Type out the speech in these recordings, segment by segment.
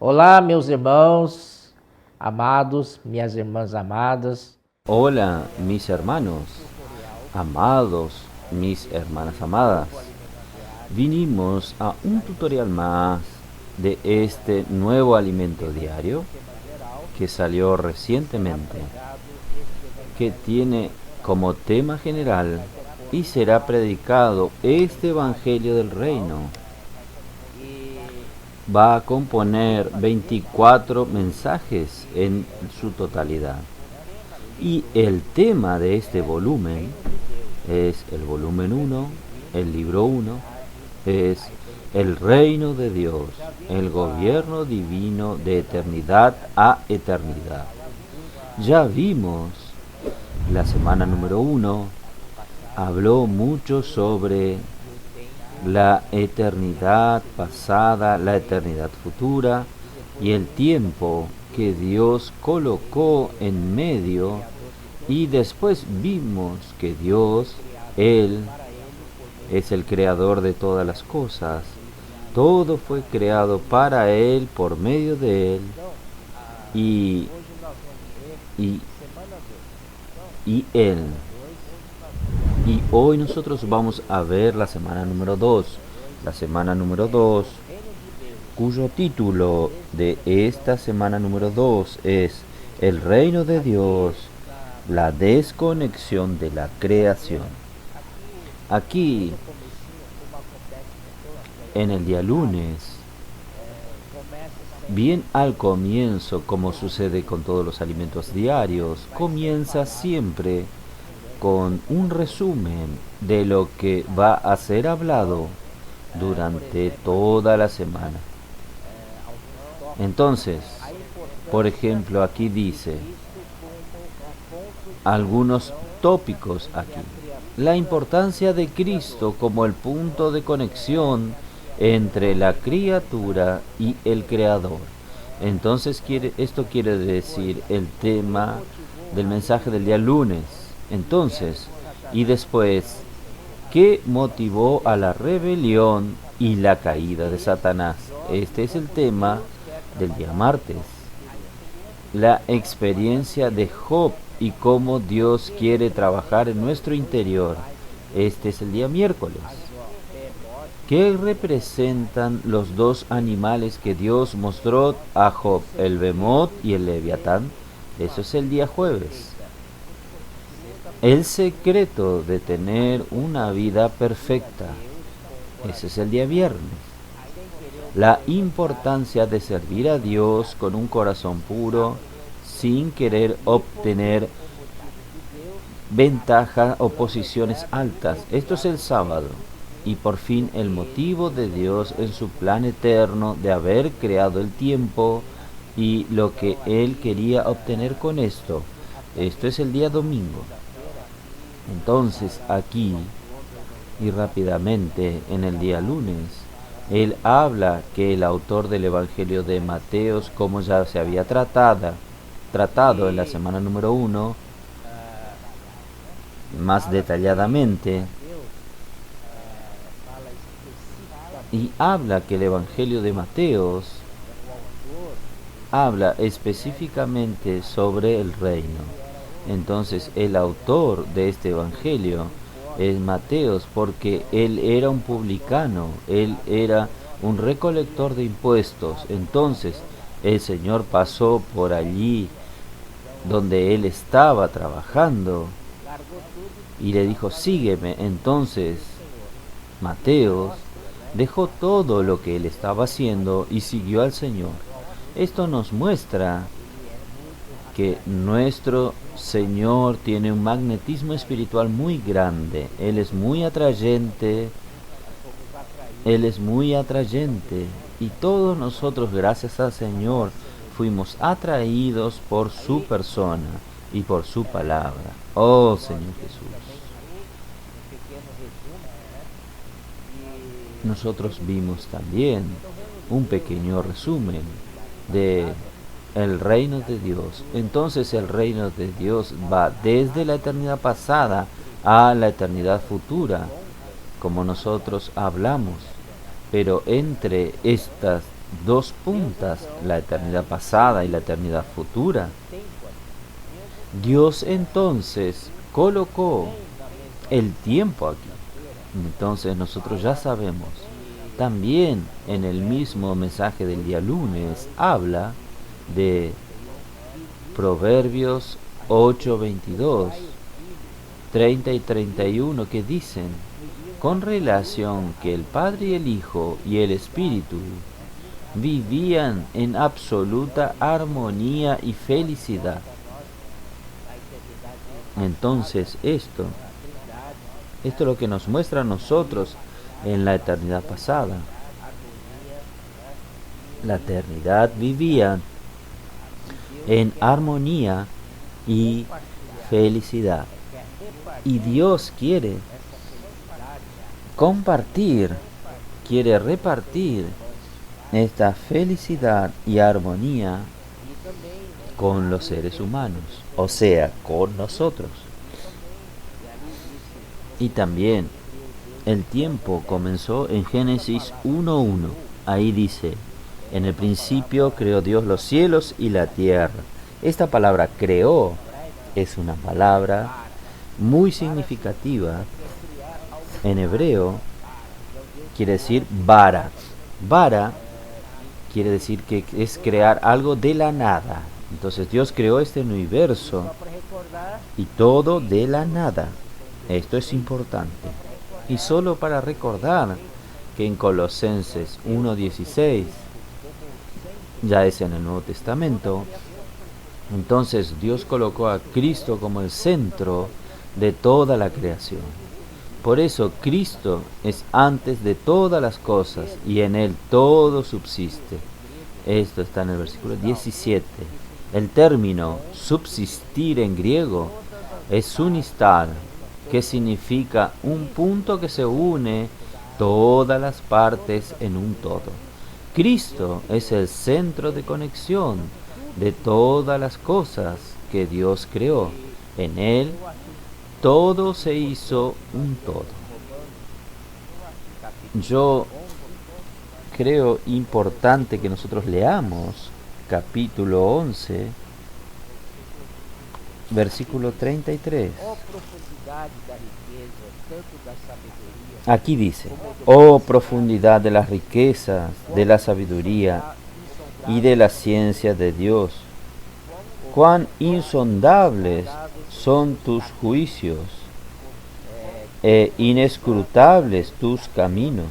Olá, meus irmãos amados, minhas irmãs amadas. Hola, mis hermanos, amados, mis hermanas amadas. Vinimos a un tutorial más de este nuevo alimento diario que salió recientemente, que tiene como tema general y será predicado este Evangelio del Reino. Va a componer 24 mensajes en su totalidad. Y el tema de este volumen es el volumen 1, el libro 1, es el reino de Dios, el gobierno divino de eternidad a eternidad. Ya vimos la semana número 1, habló mucho sobre la eternidad pasada, la eternidad futura y el tiempo que Dios colocó en medio, y después vimos que Dios, Él, es el creador de todas las cosas. Todo fue creado para Él, por medio de Él, y, y, y Él. Y hoy nosotros vamos a ver la semana número 2. La semana número 2, cuyo título de esta semana número 2 es El reino de Dios, la desconexión de la creación. Aquí, en el día lunes, bien al comienzo, como sucede con todos los alimentos diarios, comienza siempre con un resumen de lo que va a ser hablado durante toda la semana. Entonces, por ejemplo, aquí dice algunos tópicos aquí. La importancia de Cristo como el punto de conexión entre la criatura y el Creador. Entonces esto quiere decir el tema del mensaje del día lunes. Entonces, y después, ¿qué motivó a la rebelión y la caída de Satanás? Este es el tema del día martes. La experiencia de Job y cómo Dios quiere trabajar en nuestro interior. Este es el día miércoles. ¿Qué representan los dos animales que Dios mostró a Job, el Bemot y el Leviatán? Eso es el día jueves. El secreto de tener una vida perfecta. Ese es el día viernes. La importancia de servir a Dios con un corazón puro, sin querer obtener ventaja o posiciones altas. Esto es el sábado. Y por fin el motivo de Dios en su plan eterno de haber creado el tiempo y lo que Él quería obtener con esto. Esto es el día domingo. Entonces aquí, y rápidamente en el día lunes, Él habla que el autor del Evangelio de Mateos, como ya se había tratado en la semana número 1, más detalladamente, y habla que el Evangelio de Mateos habla específicamente sobre el reino. Entonces el autor de este Evangelio es Mateos, porque él era un publicano, él era un recolector de impuestos. Entonces el Señor pasó por allí donde él estaba trabajando y le dijo, sígueme. Entonces Mateos dejó todo lo que él estaba haciendo y siguió al Señor. Esto nos muestra que nuestro Señor tiene un magnetismo espiritual muy grande. Él es muy atrayente. Él es muy atrayente. Y todos nosotros, gracias al Señor, fuimos atraídos por su persona y por su palabra. Oh Señor Jesús. Nosotros vimos también un pequeño resumen de el reino de Dios. Entonces el reino de Dios va desde la eternidad pasada a la eternidad futura, como nosotros hablamos. Pero entre estas dos puntas, la eternidad pasada y la eternidad futura. Dios entonces colocó el tiempo aquí. Entonces nosotros ya sabemos. También en el mismo mensaje del día lunes habla de Proverbios 8:22, 30 y 31 que dicen con relación que el Padre y el Hijo y el Espíritu vivían en absoluta armonía y felicidad. Entonces esto es lo que nos muestra a nosotros en la eternidad pasada. La eternidad vivía en armonía y felicidad. Y Dios quiere compartir, quiere repartir esta felicidad y armonía con los seres humanos, o sea, con nosotros. Y también el tiempo comenzó en Génesis 1:1. Ahí dice, en el principio creó Dios los cielos y la tierra. Esta palabra creó es una palabra muy significativa. En hebreo quiere decir bara. Bara quiere decir que es crear algo de la nada. Entonces Dios creó este universo y todo de la nada. Esto es importante. Y solo para recordar que en Colosenses 1:16, ya es en el Nuevo Testamento, entonces Dios colocó a Cristo como el centro de toda la creación. Por eso Cristo es antes de todas las cosas y en Él todo subsiste. Esto está en el versículo 17. El término subsistir en griego es sunistar, que significa un punto que se une todas las partes en un todo. Cristo es el centro de conexión de todas las cosas que Dios creó. En Él todo se hizo un todo. Yo creo importante que nosotros leamos capítulo 11, versículo 33. Aquí dice, oh profundidad de las riquezas, de la sabiduría y de la ciencia de Dios, cuán insondables son tus juicios e inescrutables tus caminos.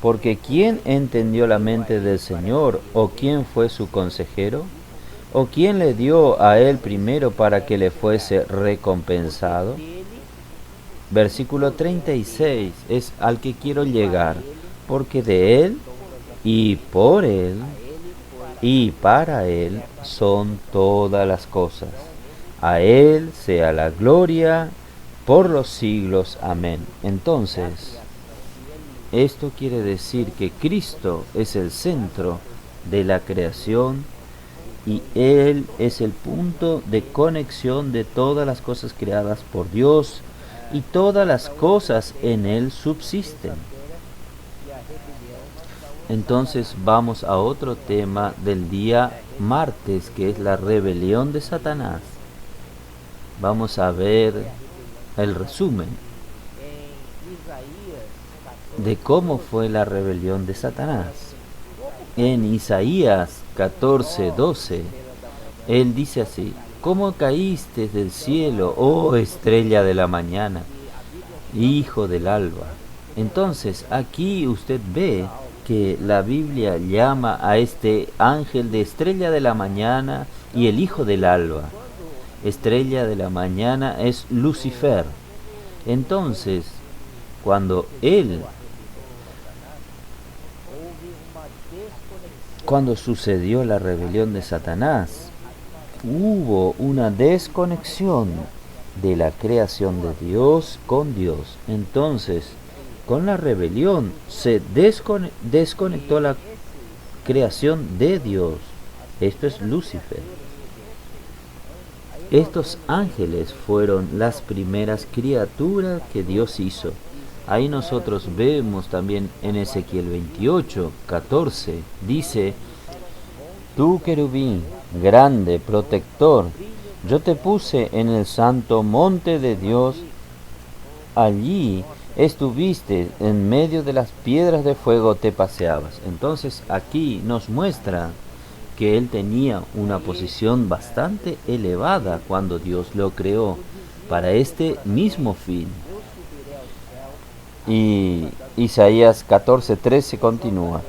Porque ¿quién entendió la mente del Señor? ¿O quién fue su consejero? ¿O quién le dio a él primero para que le fuese recompensado? Versículo 36 es al que quiero llegar, porque de Él y por Él y para Él son todas las cosas. A Él sea la gloria por los siglos. Amén. Entonces, esto quiere decir que Cristo es el centro de la creación y Él es el punto de conexión de todas las cosas creadas por Dios, y todas las cosas en Él subsisten. Entonces vamos a otro tema del día martes, que es la rebelión de Satanás. Vamos a ver el resumen de cómo fue la rebelión de Satanás. En Isaías 14:12, él dice así: ¿Cómo caíste del cielo, oh estrella de la mañana, hijo del alba? Entonces aquí usted ve que la Biblia llama a este ángel de estrella de la mañana y el hijo del alba. Estrella de la mañana es Lucifer. Entonces, cuando sucedió la rebelión de Satanás, hubo una desconexión de la creación de Dios con Dios. Entonces, con la rebelión se desconectó la creación de Dios. Esto es Lucifer. Estos ángeles fueron las primeras criaturas que Dios hizo. Ahí nosotros vemos también en Ezequiel 28, 14, dice: Tú, querubín, grande, protector, yo te puse en el santo monte de Dios, allí estuviste, en medio de las piedras de fuego te paseabas. Entonces aquí nos muestra que él tenía una posición bastante elevada cuando Dios lo creó para este mismo fin. Y Isaías 14:13 continúa: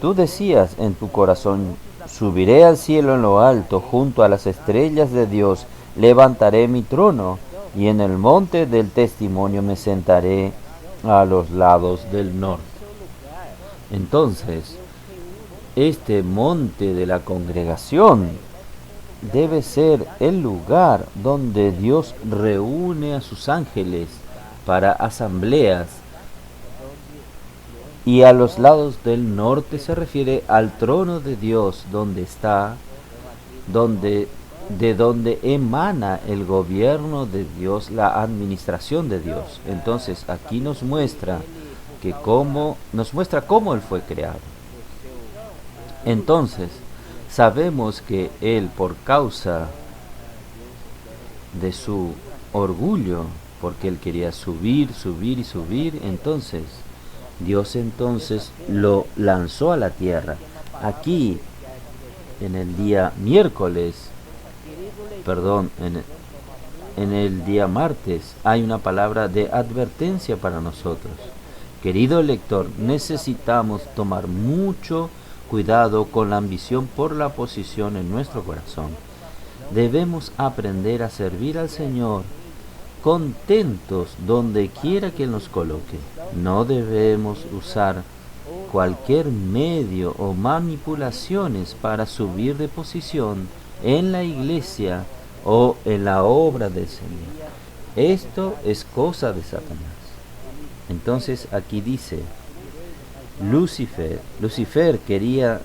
Tú decías en tu corazón: subiré al cielo en lo alto, junto a las estrellas de Dios levantaré mi trono, y en el monte del testimonio me sentaré a los lados del norte. Entonces, este monte de la congregación debe ser el lugar donde Dios reúne a sus ángeles para asambleas. Y a los lados del norte se refiere al trono de Dios, donde está, de donde emana el gobierno de Dios, la administración de Dios. Entonces aquí nos muestra cómo él fue creado. Entonces sabemos que él, por causa de su orgullo, porque él quería subir, entonces Dios lo lanzó a la tierra. Aquí, en el día en el día martes, hay una palabra de advertencia para nosotros. Querido lector, necesitamos tomar mucho cuidado con la ambición por la posición en nuestro corazón. Debemos aprender a servir al Señor contentos donde quiera que Él nos coloque. No debemos usar cualquier medio o manipulaciones para subir de posición en la iglesia o en la obra del Señor. Esto es cosa de Satanás. Entonces aquí dice, Lucifer quería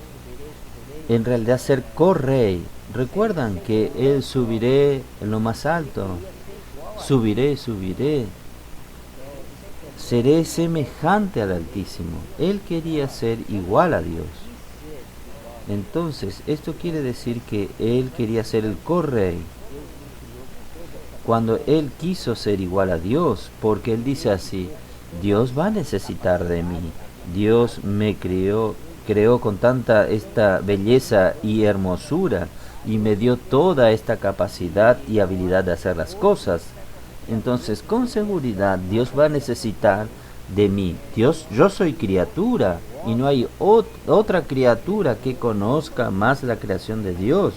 en realidad ser correy. Recuerdan que él subiré en lo más alto. Subiré, seré semejante al Altísimo. Él quería ser igual a Dios. Entonces, esto quiere decir que él quería ser el correy. Cuando él quiso ser igual a Dios, porque él dice así: Dios va a necesitar de mí. Dios me creó con tanta esta belleza y hermosura, y me dio toda esta capacidad y habilidad de hacer las cosas. Entonces, con seguridad, Dios va a necesitar de mí. Yo soy criatura, y no hay otra criatura que conozca más la creación de Dios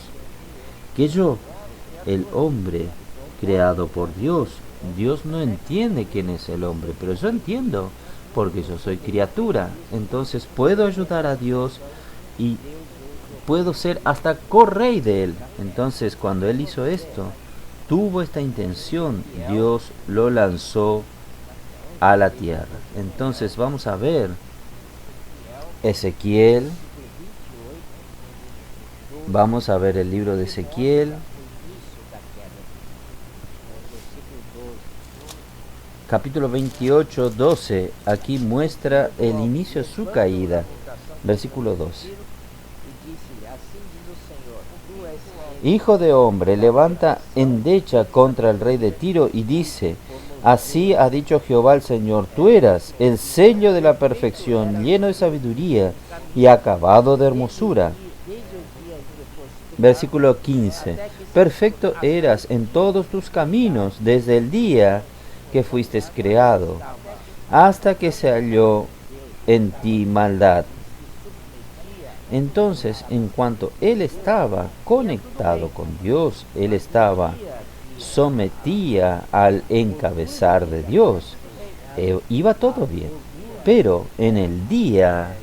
que yo, el hombre creado por Dios. Dios no entiende quién es el hombre, pero yo entiendo, porque yo soy criatura. Entonces puedo ayudar a Dios y puedo ser hasta correy de Él. Entonces, cuando Él hizo esto, tuvo esta intención, Dios lo lanzó a la tierra. Entonces vamos a ver Ezequiel. Vamos a ver el libro de Ezequiel, capítulo 28, 12. Aquí muestra el inicio de su caída. Versículo 12. Hijo de hombre, levanta endecha contra el rey de Tiro y dice: así ha dicho Jehová el Señor, tú eras el sello de la perfección, lleno de sabiduría y acabado de hermosura. Versículo 15. Perfecto eras en todos tus caminos desde el día que fuiste creado, hasta que se halló en ti maldad. Entonces, en cuanto él estaba conectado con Dios, él sometía al encabezar de Dios, iba todo bien. Pero en el día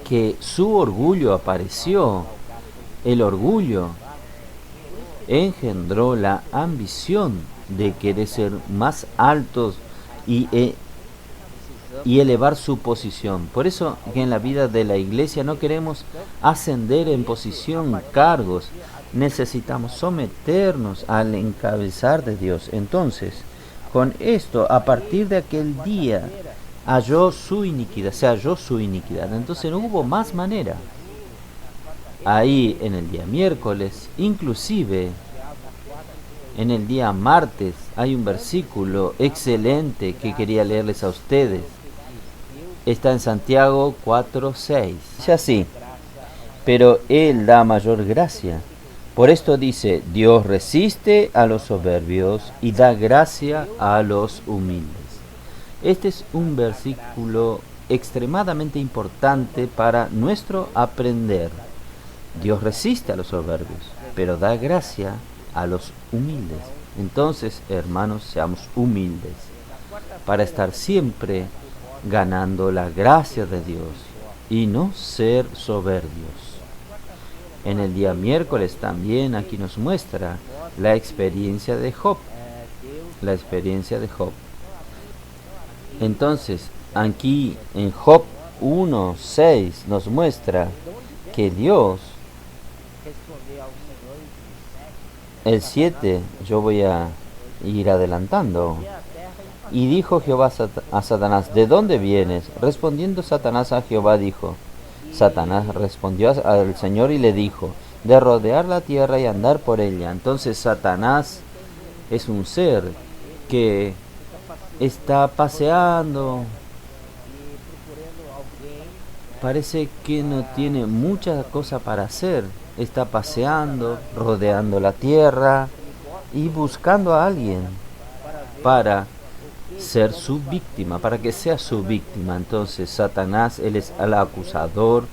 que su orgullo apareció, el orgullo engendró la ambición de querer ser más altos y elevar su posición. Por eso que en la vida de la iglesia no queremos ascender en posición, cargos. Necesitamos someternos al encabezar de Dios. Entonces, con esto, a partir de aquel día, se halló su iniquidad. Entonces no hubo más manera. Ahí en el día miércoles, inclusive en el día martes, hay un versículo excelente que quería leerles a ustedes. Está en Santiago 4:6. Dice así: pero Él da mayor gracia. Por esto dice, Dios resiste a los soberbios y da gracia a los humildes. Este es un versículo extremadamente importante para nuestro aprender. Dios resiste a los soberbios, pero da gracia a los humildes. Entonces, hermanos, seamos humildes para estar siempre ganando la gracia de Dios y no ser soberbios. En el día miércoles también aquí nos muestra la experiencia de Job. La experiencia de Job. Entonces, aquí en Job 1:6 nos muestra que Dios, el 7, yo voy a ir adelantando. Y dijo Jehová a Satanás, ¿de dónde vienes? Respondiendo Satanás a Jehová dijo, Satanás respondió al Señor y le dijo, de rodear la tierra y andar por ella. Entonces Satanás es un ser que está paseando, parece que no tiene mucha cosa para hacer, está paseando, rodeando la tierra y buscando a alguien para ser su víctima, para que sea su víctima. Entonces Satanás, él es el acusador,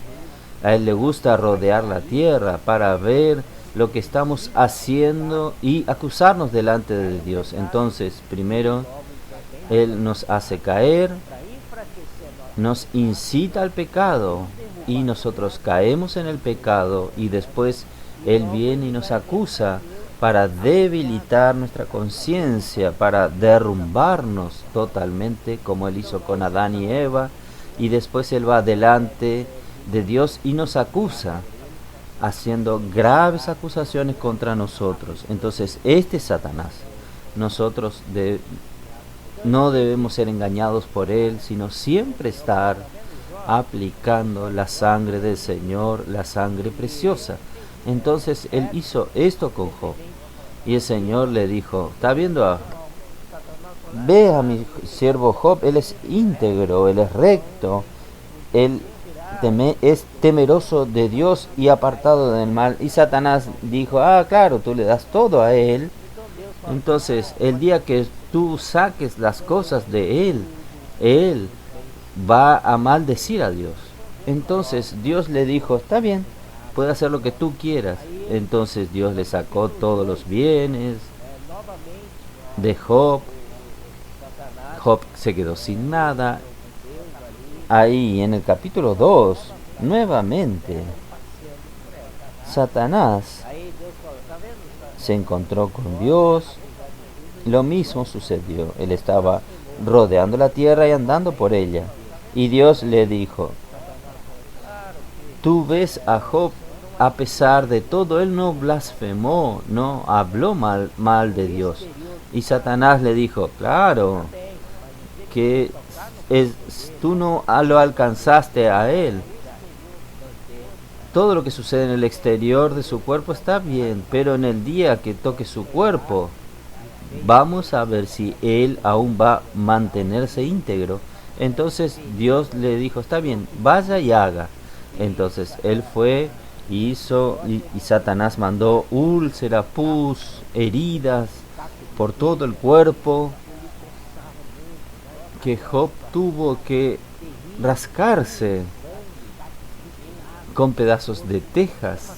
a él le gusta rodear la tierra para ver lo que estamos haciendo y acusarnos delante de Dios. Entonces, primero, él nos hace caer, nos incita al pecado y nosotros caemos en el pecado y después él viene y nos acusa para debilitar nuestra conciencia, para derrumbarnos totalmente, como él hizo con Adán y Eva, y después él va delante de Dios y nos acusa, haciendo graves acusaciones contra nosotros. Entonces, este es Satanás. Nosotros no debemos ser engañados por él, sino siempre estar aplicando la sangre del Señor, la sangre preciosa. Entonces él hizo esto con Job. Y el Señor le dijo, ¿está viendo? Ve a mi siervo Job, él es íntegro, él es recto, él es temeroso de Dios y apartado del mal. Y Satanás dijo, claro, tú le das todo a él. Entonces, el día que tú saques las cosas de él va a maldecir a Dios. Entonces Dios le dijo, está bien, puede hacer lo que tú quieras. Entonces Dios le sacó todos los bienes de Job. Job se quedó sin nada. Ahí en el capítulo 2, nuevamente, Satanás se encontró con Dios. Lo mismo sucedió. Él estaba rodeando la tierra y andando por ella. Y Dios le dijo, tú ves a Job, a pesar de todo, él no blasfemó, no habló mal de Dios. Y Satanás le dijo, claro, que tú no lo alcanzaste a él. Todo lo que sucede en el exterior de su cuerpo está bien, pero en el día que toque su cuerpo, vamos a ver si él aún va a mantenerse íntegro. Entonces Dios le dijo, está bien, vaya y haga. Entonces él fue, hizo, y Satanás mandó úlcera, pus, heridas por todo el cuerpo, que Job tuvo que rascarse con pedazos de tejas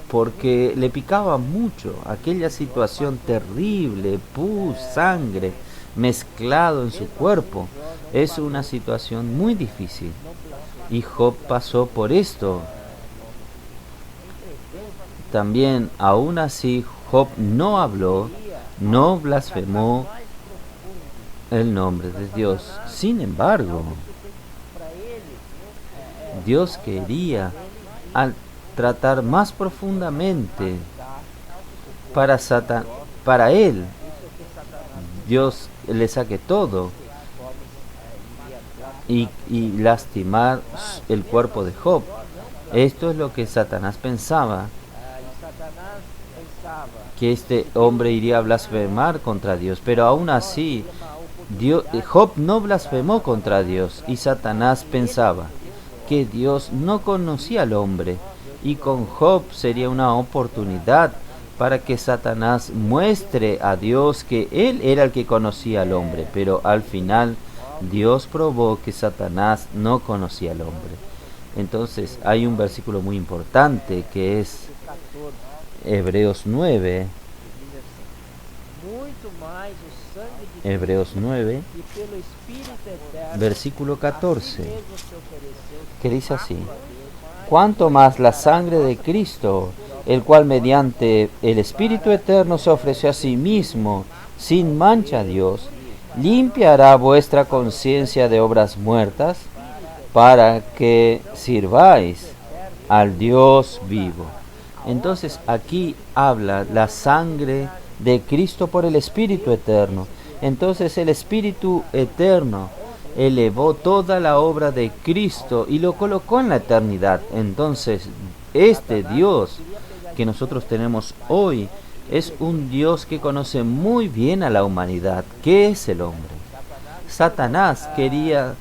porque le picaba mucho aquella situación terrible, pus, sangre mezclado en su cuerpo. Es una situación muy difícil y Job pasó por esto. También, aún así, Job no habló, no blasfemó el nombre de Dios. Sin embargo, Dios quería tratar más profundamente para él. Dios le saque todo y lastimar el cuerpo de Job. Esto es lo que Satanás pensaba, que este hombre iría a blasfemar contra Dios, pero aún así Job no blasfemó contra Dios, y Satanás pensaba que Dios no conocía al hombre, y con Job sería una oportunidad para que Satanás muestre a Dios que él era el que conocía al hombre, pero al final Dios probó que Satanás no conocía al hombre. Entonces hay un versículo muy importante que es Hebreos 9, versículo 14, que dice así: cuanto más la sangre de Cristo, el cual mediante el Espíritu Eterno se ofreció a sí mismo sin mancha a Dios, limpiará vuestra conciencia de obras muertas, para que sirváis al Dios vivo. Entonces aquí habla la sangre de Cristo por el Espíritu Eterno. Entonces el Espíritu Eterno elevó toda la obra de Cristo y lo colocó en la eternidad. Entonces este Dios que nosotros tenemos hoy es un Dios que conoce muy bien a la humanidad. ¿Qué es el hombre? Satanás quería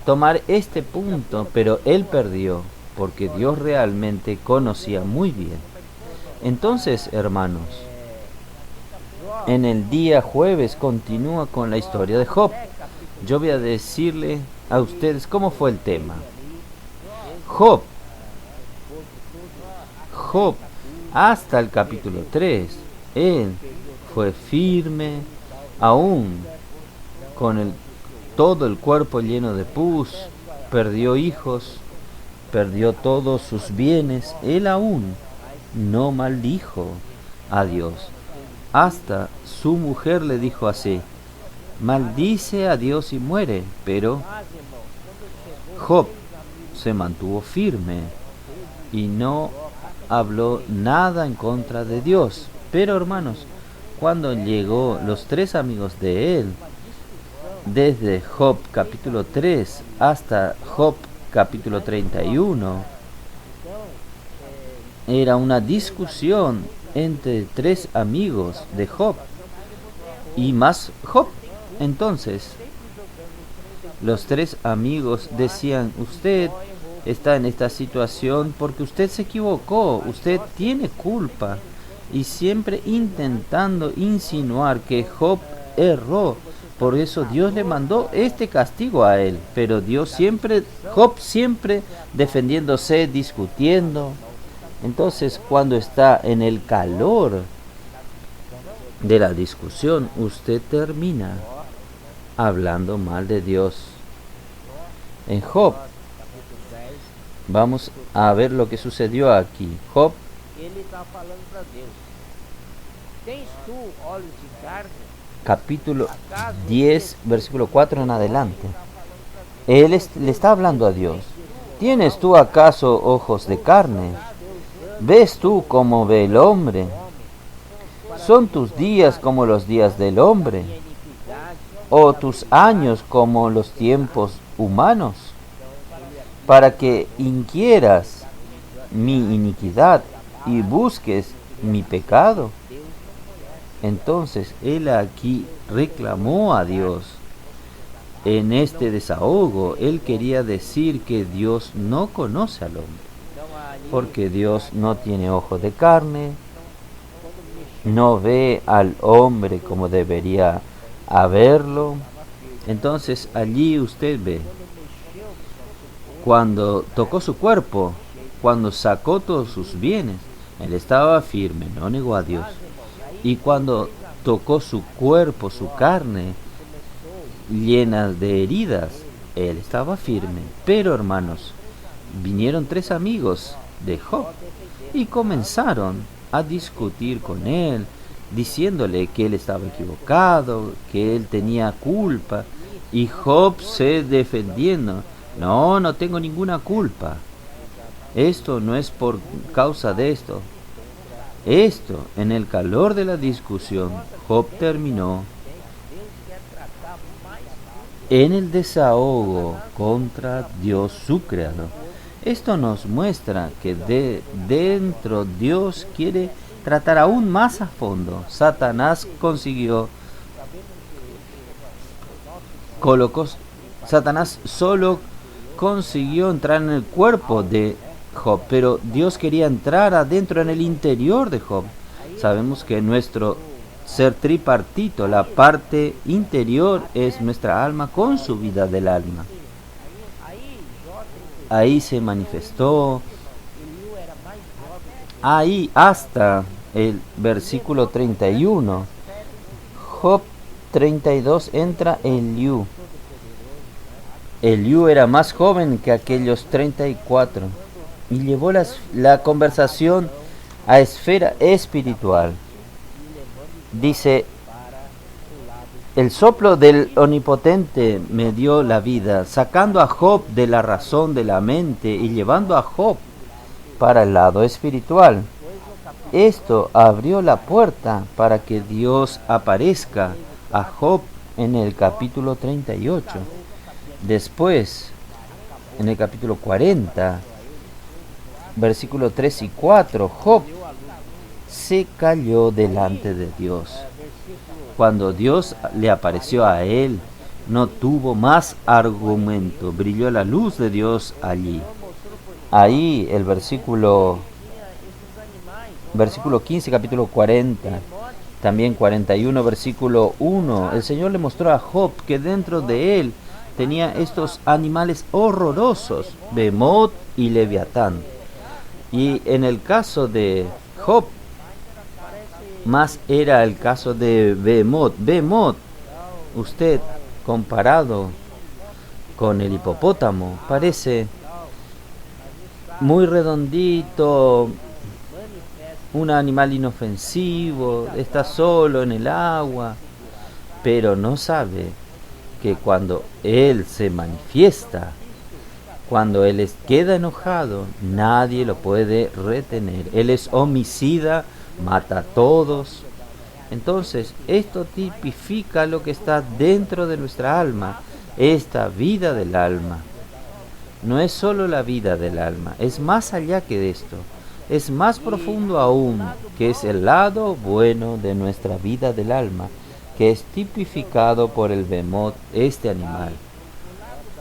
tomar este punto, pero él perdió, porque Dios realmente conocía muy bien. Entonces, hermanos, en el día jueves continúa con la historia de Job. Yo voy a decirle a ustedes cómo fue el tema. Job, hasta el capítulo 3, él fue firme, aún con todo el cuerpo lleno de pus, perdió hijos, perdió todos sus bienes, él aún no maldijo a Dios. Hasta su mujer le dijo así: maldice a Dios y muere. Pero Job se mantuvo firme y no habló nada en contra de Dios. Pero hermanos, cuando llegó los tres amigos de él, desde Job capítulo 3 hasta Job capítulo 31, era una discusión entre tres amigos de Job y más Job. Entonces los tres amigos decían: usted está en esta situación porque usted se equivocó, usted tiene culpa, y siempre intentando insinuar que Job erró. Por eso Dios le mandó este castigo a él. Pero Job siempre defendiéndose, discutiendo. Entonces, cuando está en el calor de la discusión, usted termina hablando mal de Dios. En Job, vamos a ver lo que sucedió aquí. Job, capítulo 10, versículo 4 en adelante. Él le está hablando a Dios. ¿Tienes tú acaso ojos de carne? ¿Ves tú como ve el hombre? ¿Son tus días como los días del hombre? ¿O tus años como los tiempos humanos? Para que inquieras mi iniquidad y busques mi pecado. Entonces él aquí reclamó a Dios. En este desahogo él quería decir que Dios no conoce al hombre, porque Dios no tiene ojos de carne, no ve al hombre como debería haberlo. Entonces allí usted ve, cuando tocó su cuerpo, cuando sacó todos sus bienes, él estaba firme, no negó a Dios. Y cuando tocó su cuerpo, su carne, llena de heridas, él estaba firme. Pero hermanos, vinieron tres amigos de Job y comenzaron a discutir con él, diciéndole que él estaba equivocado, que él tenía culpa. Y Job se defendiendo: no tengo ninguna culpa. Esto no es por causa de esto. En el calor de la discusión, Job terminó en el desahogo contra Dios su creador. Esto nos muestra que dentro Dios quiere tratar aún más a fondo. Satanás solo consiguió entrar en el cuerpo de Job, pero Dios quería entrar adentro en el interior de Job. Sabemos que nuestro ser tripartito, la parte interior es nuestra alma con su vida del alma. Ahí se manifestó, ahí hasta el versículo 31. Job 32 entra Eliú. Eliú era más joven que aquellos 34 y llevó la conversación a esfera espiritual. Dice: el soplo del Omnipotente me dio la vida, sacando a Job de la razón de la mente y llevando a Job para el lado espiritual. Esto abrió la puerta para que Dios aparezca a Job en el capítulo 38. Después, en el capítulo 40, versículos 3 y 4, Job se cayó delante de Dios. Cuando Dios le apareció a él, no tuvo más argumento. Brilló la luz de Dios allí. Ahí el versículo 15, capítulo 40, también 41, versículo 1. El Señor le mostró a Job que dentro de él tenía estos animales horrorosos, Behemoth y Leviatán. Y en el caso de Job, más era el caso de Behemoth. Behemoth, usted comparado con el hipopótamo, parece muy redondito, un animal inofensivo, está solo en el agua, pero no sabe que cuando él se manifiesta, cuando él queda enojado, nadie lo puede retener. Él es homicida, mata a todos. Entonces, esto tipifica lo que está dentro de nuestra alma, esta vida del alma. No es solo la vida del alma, es más allá que de esto. Es más profundo aún, que es el lado bueno de nuestra vida del alma, que es tipificado por el Behemoth, este animal.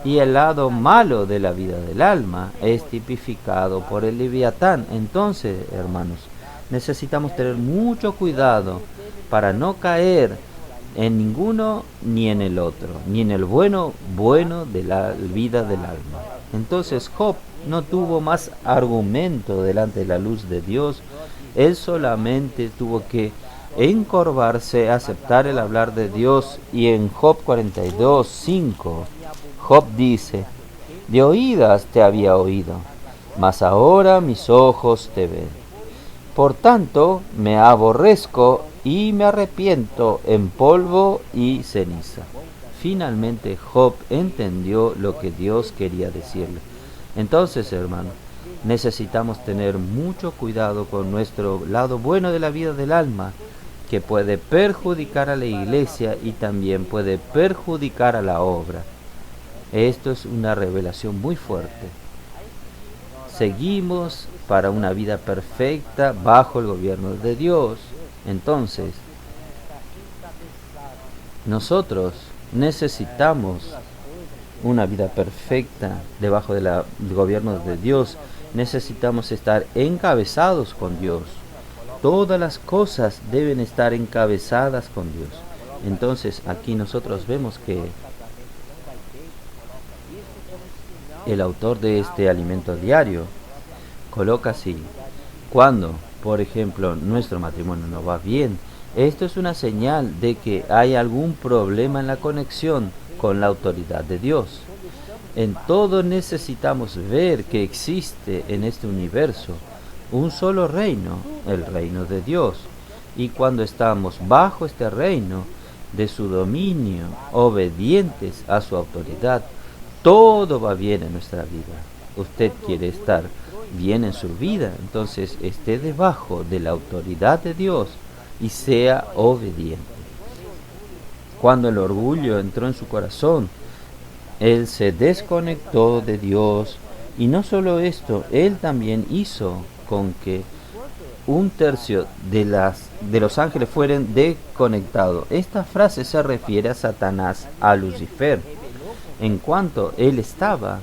Y el lado malo de la vida del alma es tipificado por el Leviatán. Entonces, hermanos, necesitamos tener mucho cuidado para no caer en ninguno ni en el otro, ni en el bueno de la vida del alma. Entonces Job no tuvo más argumento delante de la luz de Dios. Él solamente tuvo que encorvarse, aceptar el hablar de Dios. Y en Job 42:5, Job dice: de oídas te había oído, mas ahora mis ojos te ven. Por tanto me aborrezco y me arrepiento en polvo y ceniza. Finalmente Job entendió lo que Dios quería decirle. Entonces, hermano, necesitamos tener mucho cuidado con nuestro lado bueno de la vida del alma, que puede perjudicar a la iglesia y también puede perjudicar a la obra. Esto es una revelación muy fuerte. Seguimos para una vida perfecta bajo el gobierno de Dios. Entonces, nosotros necesitamos una vida perfecta debajo del gobierno de Dios. Necesitamos estar encabezados con Dios. Todas las cosas deben estar encabezadas con Dios. Entonces, aquí nosotros vemos que el autor de este alimento diario coloca así: cuando, por ejemplo, nuestro matrimonio no va bien, esto es una señal de que hay algún problema en la conexión con la autoridad de Dios. En todo necesitamos ver que existe en este universo un solo reino, el reino de Dios. Y cuando estamos bajo este reino, de su dominio, obedientes a su autoridad, todo va bien en nuestra vida. Usted quiere estar bien en su vida, entonces esté debajo de la autoridad de Dios y sea obediente. Cuando el orgullo entró en su corazón, Él se desconectó de Dios y no solo esto, él también hizo con que un tercio de los ángeles fueran desconectados. Esta frase se refiere a Satanás, a Lucifer. En cuanto él estaba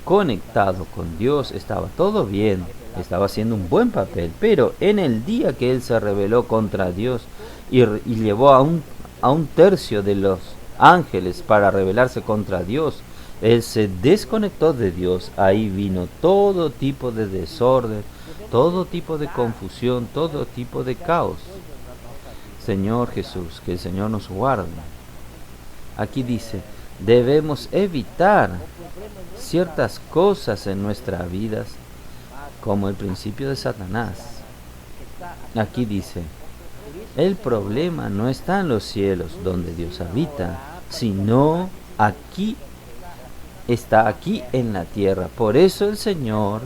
conectado con Dios, estaba todo bien, estaba haciendo un buen papel, pero en el día que él se rebeló contra Dios y llevó a un tercio de los ángeles para rebelarse contra Dios, él se desconectó de Dios. Ahí vino todo tipo de desorden, todo tipo de confusión, todo tipo de caos. Señor Jesús, que el Señor nos guarde. Aquí dice, debemos evitar ciertas cosas en nuestras vidas, como el principio de Satanás. Aquí dice, el problema no está en los cielos donde Dios habita, sino aquí, está aquí en la tierra. Por eso el Señor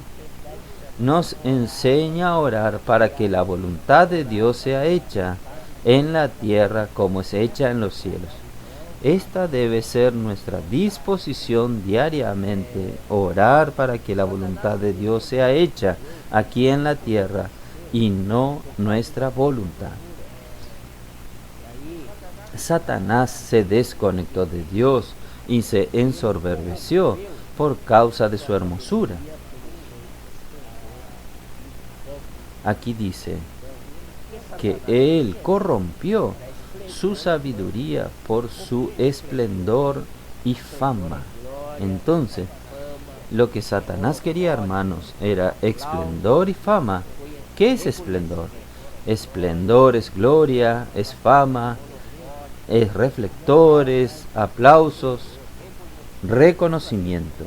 nos enseña a orar para que la voluntad de Dios sea hecha en la tierra como es hecha en los cielos. Esta debe ser nuestra disposición diariamente, orar para que la voluntad de Dios sea hecha aquí en la tierra y no nuestra voluntad. Satanás se desconectó de Dios y se ensoberbeció por causa de su hermosura. Aquí dice que él corrompió su sabiduría por su esplendor y fama. Entonces, lo que Satanás quería, hermanos, era esplendor y fama. ¿Qué es esplendor? Esplendor es gloria, es fama, es reflectores, aplausos, reconocimiento.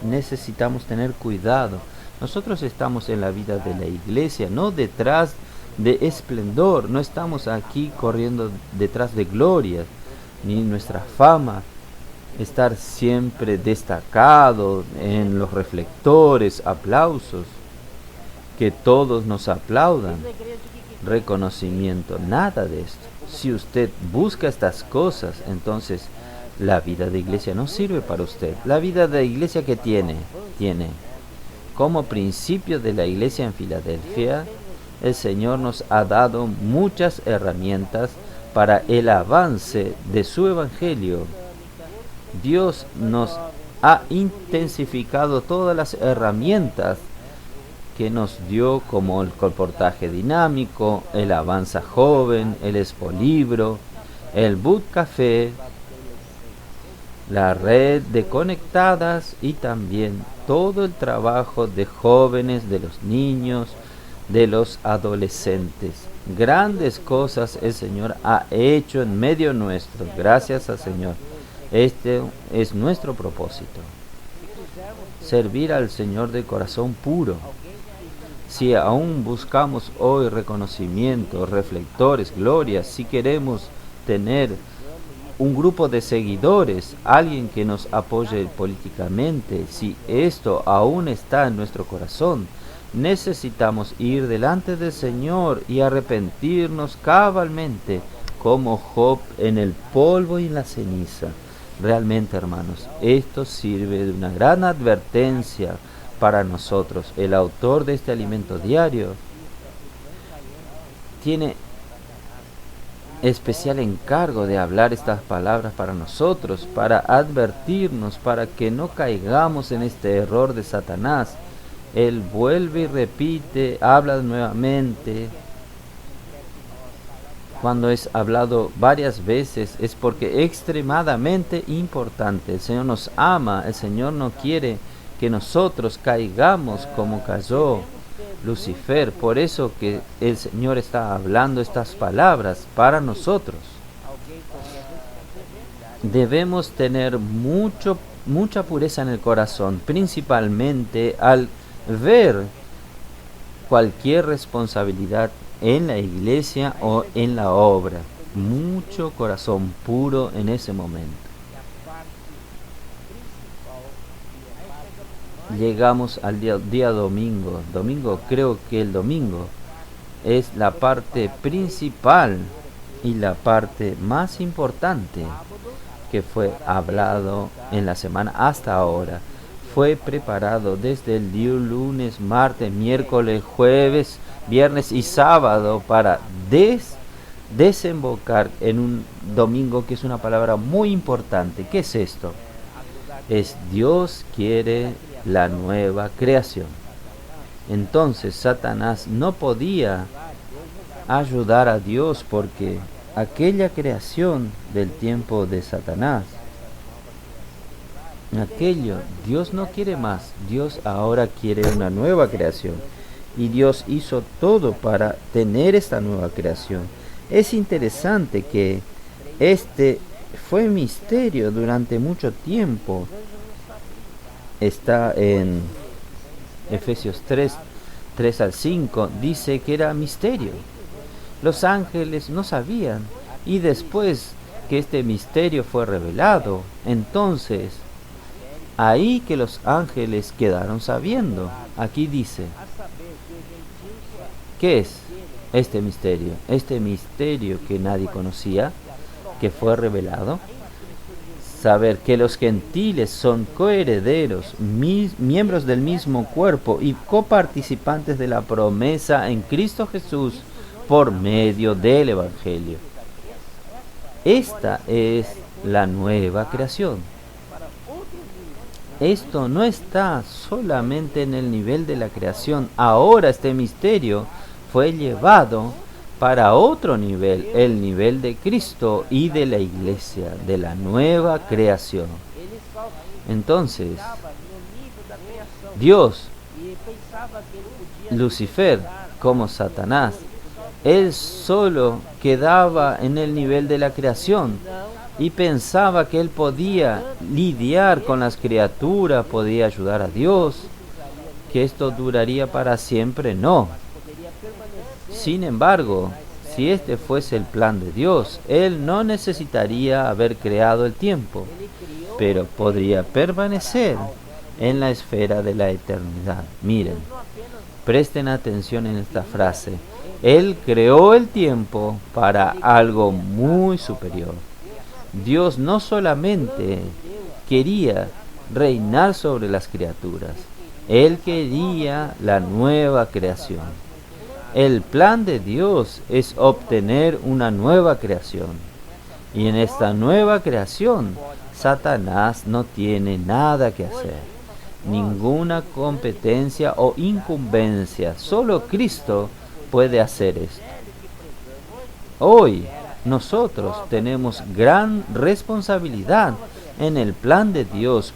Necesitamos tener cuidado. Nosotros estamos en la vida de la iglesia, no detrás de esplendor, no estamos aquí corriendo detrás de gloria, ni nuestra fama, estar siempre destacado en los reflectores, aplausos, que todos nos aplaudan, reconocimiento, nada de esto. Si usted busca estas cosas, entonces la vida de iglesia no sirve para usted. La vida de iglesia que tiene como principio de la iglesia en Filadelfia, el Señor nos ha dado muchas herramientas para el avance de su evangelio. Dios nos ha intensificado todas las herramientas que nos dio, como el colportaje dinámico, el avanza joven, el expolibro, el boot café, la red de conectadas y también todo el trabajo de jóvenes, de los niños, de los adolescentes. Grandes cosas el Señor ha hecho en medio nuestro. Gracias al Señor. Este es nuestro propósito. Servir al Señor de corazón puro. Si aún buscamos hoy reconocimiento, reflectores, glorias, si queremos tener un grupo de seguidores, alguien que nos apoye políticamente, si esto aún está en nuestro corazón, necesitamos ir delante del Señor y arrepentirnos cabalmente, como Job en el polvo y en la ceniza. Realmente, hermanos, esto sirve de una gran advertencia para nosotros. El autor de este alimento diario tiene especial encargo de hablar estas palabras para nosotros, para advertirnos, para que no caigamos en este error de Satanás. Él vuelve y repite, habla nuevamente. Cuando es hablado varias veces es porque es extremadamente importante. El Señor nos ama, el Señor no quiere que nosotros caigamos como cayó Lucifer. Por eso que el Señor está hablando estas palabras para nosotros. Debemos tener mucha pureza en el corazón, principalmente al ver cualquier responsabilidad en la iglesia o en la obra. Mucho corazón puro en ese momento. Llegamos al día domingo. Creo que el domingo es la parte principal y la parte más importante. que fue hablado en la semana hasta ahora fue preparado desde el día lunes, martes, miércoles, jueves, viernes y sábado para desembocar en un domingo, que es una palabra muy importante. ¿Qué es esto? Es Dios quiere la nueva creación. Entonces Satanás no podía ayudar a Dios, porque aquella creación del tiempo de Satanás, aquello, Dios no quiere más. Dios ahora quiere una nueva creación. Y Dios hizo todo para tener esta nueva creación. Es interesante que este fue misterio durante mucho tiempo. Está en Efesios 3 al 5, dice que era misterio. Los ángeles no sabían. Y después que este misterio fue revelado, entonces ahí que los ángeles quedaron sabiendo. Aquí dice, ¿qué es este misterio? Este misterio que nadie conocía, que fue revelado. Saber que los gentiles son coherederos, miembros del mismo cuerpo y coparticipantes de la promesa en Cristo Jesús por medio del Evangelio. Esta es la nueva creación. Esto no está solamente en el nivel de la creación. Ahora este misterio fue llevado para otro nivel, el nivel de Cristo y de la iglesia, de la nueva creación. Entonces, Dios, Lucifer, como Satanás, él solo quedaba en el nivel de la creación y pensaba que él podía lidiar con las criaturas, podía ayudar a Dios, que esto duraría para siempre. No. Sin embargo, si este fuese el plan de Dios, Él no necesitaría haber creado el tiempo, pero podría permanecer en la esfera de la eternidad. Miren, presten atención en esta frase. Él creó el tiempo para algo muy superior. Dios no solamente quería reinar sobre las criaturas, Él quería la nueva creación. El plan de Dios es obtener una nueva creación. Y en esta nueva creación, Satanás no tiene nada que hacer. Ninguna competencia o incumbencia. Solo Cristo puede hacer esto. Hoy nosotros tenemos gran responsabilidad en el plan de Dios,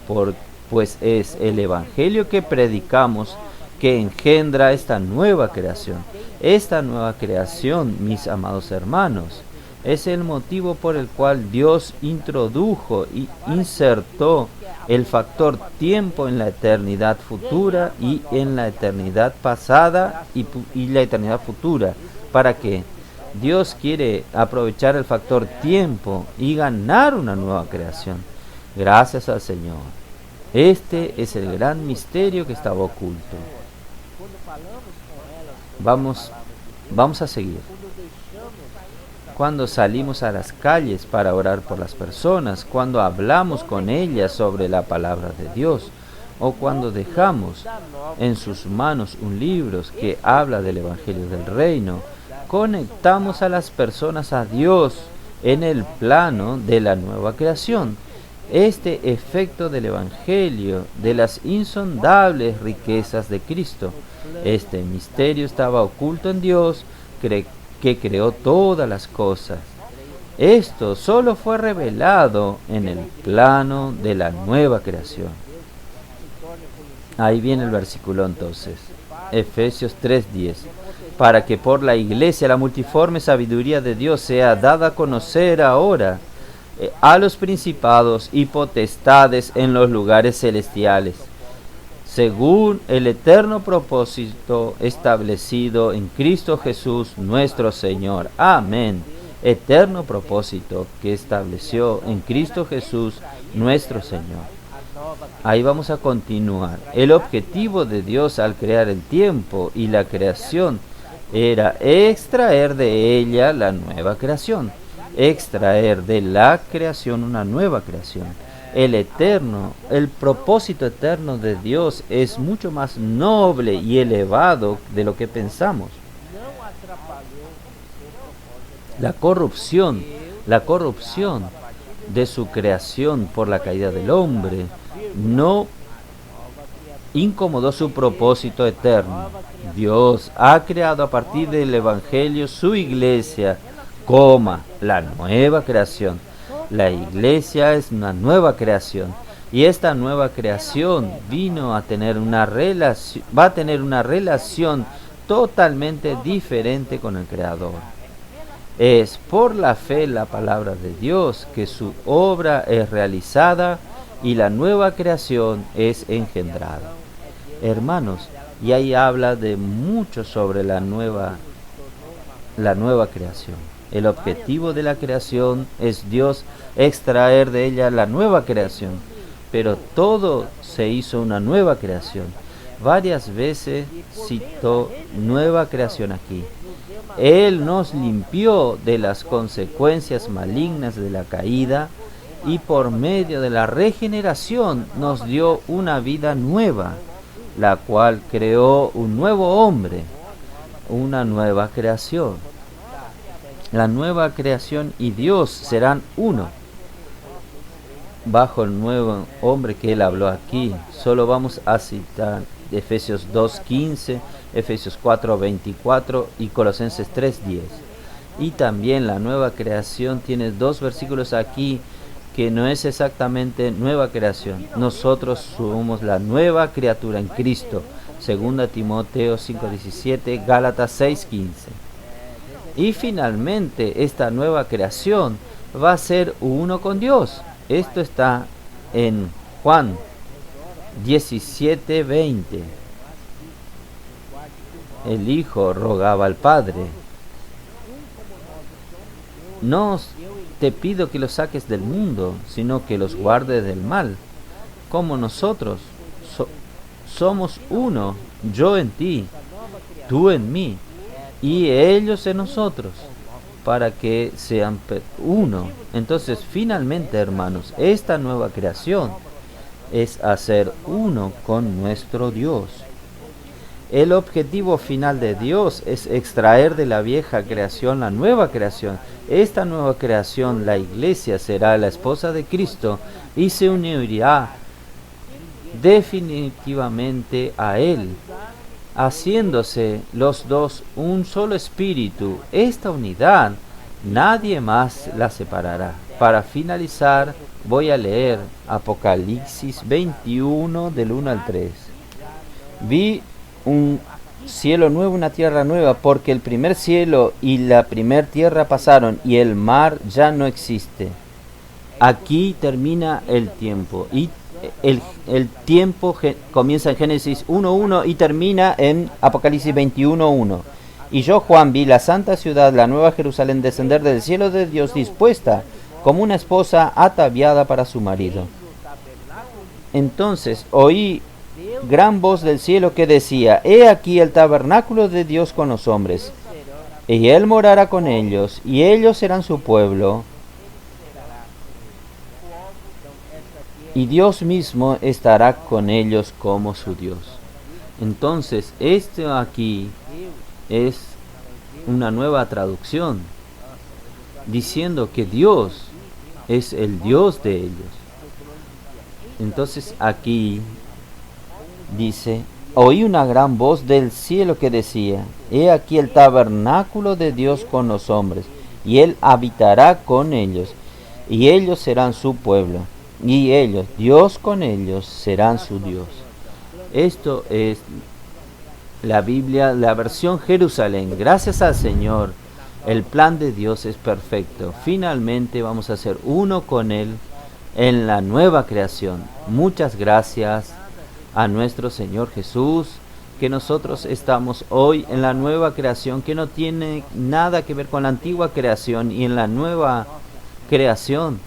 pues es el Evangelio que predicamos que engendra esta nueva creación. Esta nueva creación, mis amados hermanos, es el motivo por el cual Dios introdujo y insertó el factor tiempo en la eternidad futura y en la eternidad pasada y la eternidad futura. ¿Para qué? Dios quiere aprovechar el factor tiempo y ganar una nueva creación. Gracias al Señor. Este es el gran misterio que estaba oculto. Vamos a seguir. Cuando salimos a las calles para orar por las personas, cuando hablamos con ellas sobre la palabra de Dios, o cuando dejamos en sus manos un libro que habla del Evangelio del Reino, conectamos a las personas a Dios en el plano de la nueva creación. Este efecto del Evangelio, de las insondables riquezas de Cristo, este misterio estaba oculto en Dios, que creó todas las cosas. Esto solo fue revelado en el plano de la nueva creación. Ahí viene el versículo entonces, Efesios 3:10. Para que por la iglesia la multiforme sabiduría de Dios sea dada a conocer ahora a los principados y potestades en los lugares celestiales, según el eterno propósito establecido en Cristo Jesús nuestro Señor. Amén. Eterno propósito que estableció en Cristo Jesús nuestro Señor. Ahí vamos a continuar. El objetivo de Dios al crear el tiempo y la creación era extraer de ella la nueva creación. extraer de la creación una nueva creación. El eterno, el propósito eterno de Dios es mucho más noble y elevado de lo que pensamos. La corrupción de su creación por la caída del hombre no incomodó su propósito eterno. Dios ha creado a partir del Evangelio su iglesia, la nueva creación. La iglesia es una nueva creación y esta nueva creación va a tener una relación totalmente diferente con el Creador. Es por la fe en la palabra de Dios que su obra es realizada y la nueva creación es engendrada. Hermanos, y ahí habla de mucho sobre la nueva creación. El objetivo de la creación es Dios extraer de ella la nueva creación, pero todo se hizo una nueva creación. Varias veces citó nueva creación aquí. Él nos limpió de las consecuencias malignas de la caída y por medio de la regeneración nos dio una vida nueva, la cual creó un nuevo hombre, una nueva creación. La nueva creación y Dios serán uno. Bajo el nuevo hombre que él habló aquí, solo vamos a citar Efesios 2:15, Efesios 4:24 y Colosenses 3:10. Y también la nueva creación tiene dos versículos aquí que no es exactamente nueva creación. Nosotros somos la nueva criatura en Cristo. 2 Timoteo 5:17, Gálatas 6:15. Y finalmente esta nueva creación va a ser uno con Dios. Esto está en Juan 17:20. El Hijo rogaba al Padre: no te pido que los saques del mundo, sino que los guardes del mal. Como nosotros somos uno, yo en ti, tú en mí, y ellos en nosotros, para que sean uno. Entonces, finalmente, hermanos, esta nueva creación es hacer uno con nuestro Dios. El objetivo final de Dios es extraer de la vieja creación la nueva creación. Esta nueva creación, la iglesia, será la esposa de Cristo y se unirá definitivamente a Él, haciéndose los dos un solo espíritu. Esta unidad nadie más la separará. Para finalizar, voy a leer Apocalipsis 21 del 1 al 3. Vi un cielo nuevo, una tierra nueva, porque el primer cielo y la primer tierra pasaron y el mar ya no existe. Aquí termina el tiempo y el tiempo comienza en Génesis 1:1 y termina en Apocalipsis 21:1. Y yo, Juan, vi la santa ciudad, la nueva Jerusalén, descender del cielo de Dios, dispuesta como una esposa ataviada para su marido. Entonces oí gran voz del cielo que decía: He aquí el tabernáculo de Dios con los hombres, y Él morará con ellos, y ellos serán su pueblo, y Dios mismo estará con ellos como su Dios. Entonces, esto aquí es una nueva traducción, diciendo que Dios es el Dios de ellos. Entonces aquí dice: oí una gran voz del cielo que decía: He aquí el tabernáculo de Dios con los hombres, y Él habitará con ellos, y ellos serán su pueblo, y ellos, Dios con ellos, serán su Dios. Esto es la Biblia, la versión Jerusalén. Gracias al Señor, el plan de Dios es perfecto. Finalmente vamos a ser uno con Él en la nueva creación. Muchas gracias a nuestro Señor Jesús, que nosotros estamos hoy en la nueva creación, que no tiene nada que ver con la antigua creación, y en la nueva creación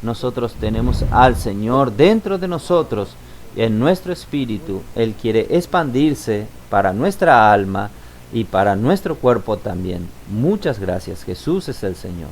nosotros tenemos al Señor dentro de nosotros, en nuestro espíritu. Él quiere expandirse para nuestra alma y para nuestro cuerpo también. Muchas gracias. Jesús es el Señor.